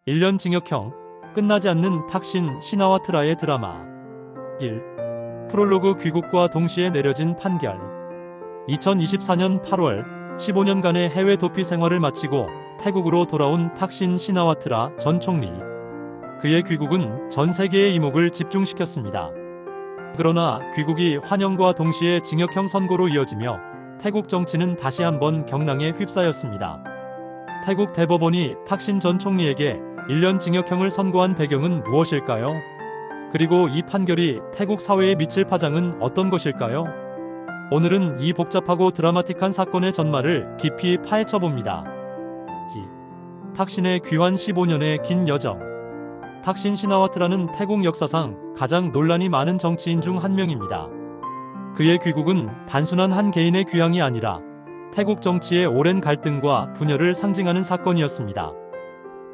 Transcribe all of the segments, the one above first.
1년 징역형, 끝나지 않는 탁신 시나와트라의 드라마. 1. 프롤로그 귀국과 동시에 내려진 판결. 2024년 8월 15년간의 해외 도피 생활을 마치고 태국으로 돌아온 탁신 시나와트라 전 총리. 그의 귀국은 전 세계의 이목을 집중시켰습니다. 그러나 귀국이 환영과 동시에 징역형 선고로 이어지며 태국 정치는 다시 한번 경랑에 휩싸였습니다. 태국 대법원이 탁신 전 총리에게 1년 징역형을 선고한 배경은 무엇일까요? 그리고 이 판결이 태국 사회에 미칠 파장은 어떤 것일까요? 오늘은 이 복잡하고 드라마틱한 사건의 전말을 깊이 파헤쳐봅니다. 탁신의 귀환 15년의 긴 여정. 탁신 시나와트라는 태국 역사상 가장 논란이 많은 정치인 중 한 명입니다. 그의 귀국은 단순한 한 개인의 귀향이 아니라 태국 정치의 오랜 갈등과 분열을 상징하는 사건이었습니다.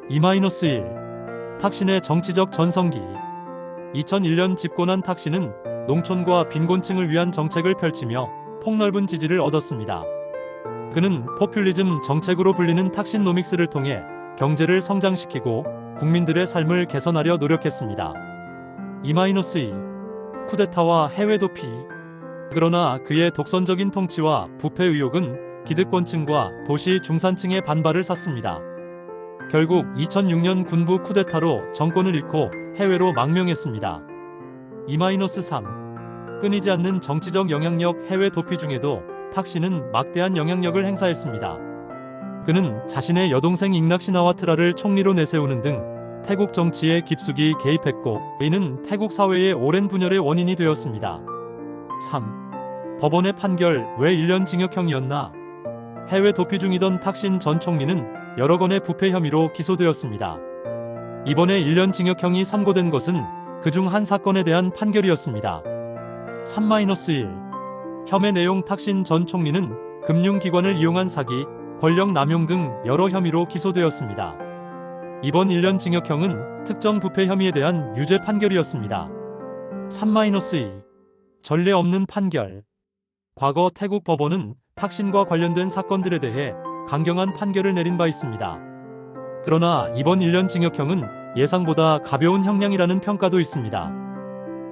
2-1. 탁신의 정치적 전성기. 2001년 집권한 탁신은 농촌과 빈곤층을 위한 정책을 펼치며 폭넓은 지지를 얻었습니다. 그는 포퓰리즘 정책으로 불리는 탁신노믹스를 통해 경제를 성장시키고 국민들의 삶을 개선하려 노력했습니다. 2-2. 쿠데타와 해외 도피. 그러나 그의 독선적인 통치와 부패 의혹은 기득권층과 도시 중산층의 반발을 샀습니다. 결국 2006년 군부 쿠데타로 정권을 잃고 해외로 망명했습니다. 2-3. 끊이지 않는 정치적 영향력. 해외 도피 중에도 탁신은 막대한 영향력을 행사했습니다. 그는 자신의 여동생 잉낙 시나와트라를 총리로 내세우는 등 태국 정치에 깊숙이 개입했고 이는 태국 사회의 오랜 분열의 원인이 되었습니다. 3. 법원의 판결. 왜 1년 징역형이었나? 해외 도피 중이던 탁신 전 총리는 여러 건의 부패 혐의로 기소되었습니다. 이번에 1년 징역형이 선고된 것은 그중 한 사건에 대한 판결이었습니다. 3-1. 혐의 내용. 탁신 전 총리는 금융기관을 이용한 사기, 권력 남용 등 여러 혐의로 기소되었습니다. 이번 1년 징역형은 특정 부패 혐의에 대한 유죄 판결이었습니다. 3-2. 전례 없는 판결. 과거 태국 법원은 탁신과 관련된 사건들에 대해 강경한 판결을 내린 바 있습니다. 그러나 이번 1년 징역형은 예상보다 가벼운 형량이라는 평가도 있습니다.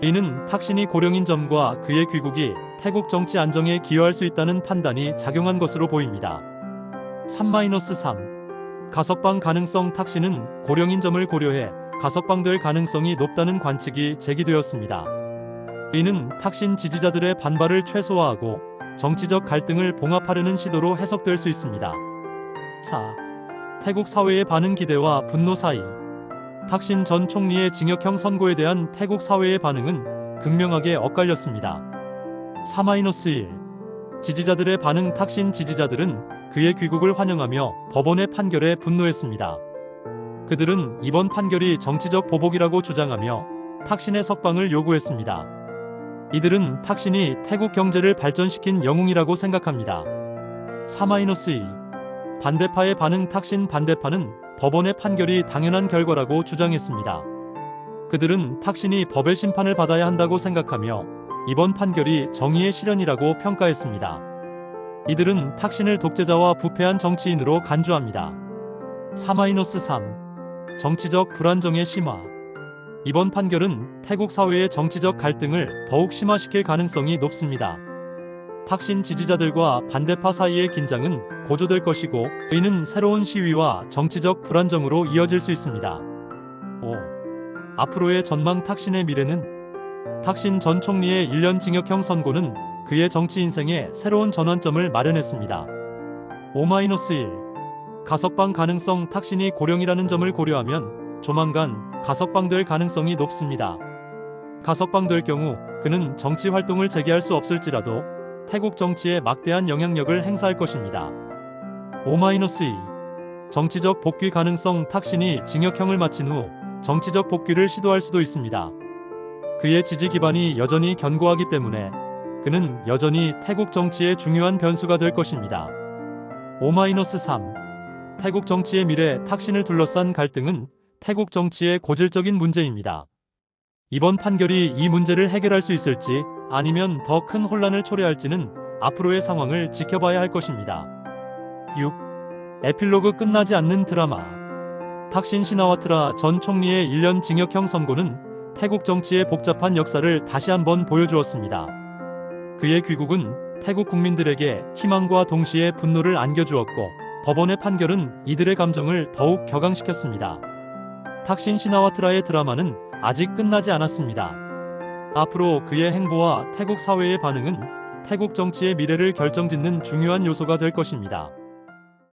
이는 탁신이 고령인 점과 그의 귀국이 태국 정치 안정에 기여할 수 있다는 판단이 작용한 것으로 보입니다. 3-3. 가석방 가능성. 탁신은 고령인 점을 고려해 가석방될 가능성이 높다는 관측이 제기되었습니다. 이는 탁신 지지자들의 반발을 최소화하고 정치적 갈등을 봉합하려는 시도로 해석될 수 있습니다. 4. 태국 사회의 반응. 기대와 분노 사이. 탁신 전 총리의 징역형 선고에 대한 태국 사회의 반응은 극명하게 엇갈렸습니다. 3-1. 지지자들의 반응. 탁신 지지자들은 그의 귀국을 환영하며 법원의 판결에 분노했습니다. 그들은 이번 판결이 정치적 보복이라고 주장하며 탁신의 석방을 요구했습니다. 이들은 탁신이 태국 경제를 발전시킨 영웅이라고 생각합니다. 3-2. 반대파의 반응. 탁신 반대파는 법원의 판결이 당연한 결과라고 주장했습니다. 그들은 탁신이 법의 심판을 받아야 한다고 생각하며 이번 판결이 정의의 실현이라고 평가했습니다. 이들은 탁신을 독재자와 부패한 정치인으로 간주합니다. 3-3. 정치적 불안정의 심화. 이번 판결은 태국 사회의 정치적 갈등을 더욱 심화시킬 가능성이 높습니다. 탁신 지지자들과 반대파 사이의 긴장은 고조될 것이고 이는 새로운 시위와 정치적 불안정으로 이어질 수 있습니다. 5. 앞으로의 전망. 탁신의 미래는? 탁신 전 총리의 1년 징역형 선고는 그의 정치 인생에 새로운 전환점을 마련했습니다. 5-1. 가석방 가능성. 탁신이 고령이라는 점을 고려하면 조만간 가석방될 가능성이 높습니다. 가석방될 경우 그는 정치 활동을 재개할 수 없을지라도 태국 정치에 막대한 영향력을 행사할 것입니다. 5-2. 정치적 복귀 가능성. 탁신이 징역형을 마친 후 정치적 복귀를 시도할 수도 있습니다. 그의 지지 기반이 여전히 견고하기 때문에 그는 여전히 태국 정치의 중요한 변수가 될 것입니다. 5-3. 태국 정치의 미래. 탁신을 둘러싼 갈등은 태국 정치의 고질적인 문제입니다. 이번 판결이 이 문제를 해결할 수 있을지 아니면 더 큰 혼란을 초래할지는 앞으로의 상황을 지켜봐야 할 것입니다. 6. 에필로그. 끝나지 않는 드라마. 탁신 시나와트라 전 총리의 1년 징역형 선고는 태국 정치의 복잡한 역사를 다시 한번 보여주었습니다. 그의 귀국은 태국 국민들에게 희망과 동시에 분노를 안겨주었고, 법원의 판결은 이들의 감정을 더욱 격앙시켰습니다. 탁신 시나와트라의 드라마는 아직 끝나지 않았습니다. 앞으로 그의 행보와 태국 사회의 반응은 태국 정치의 미래를 결정짓는 중요한 요소가 될 것입니다.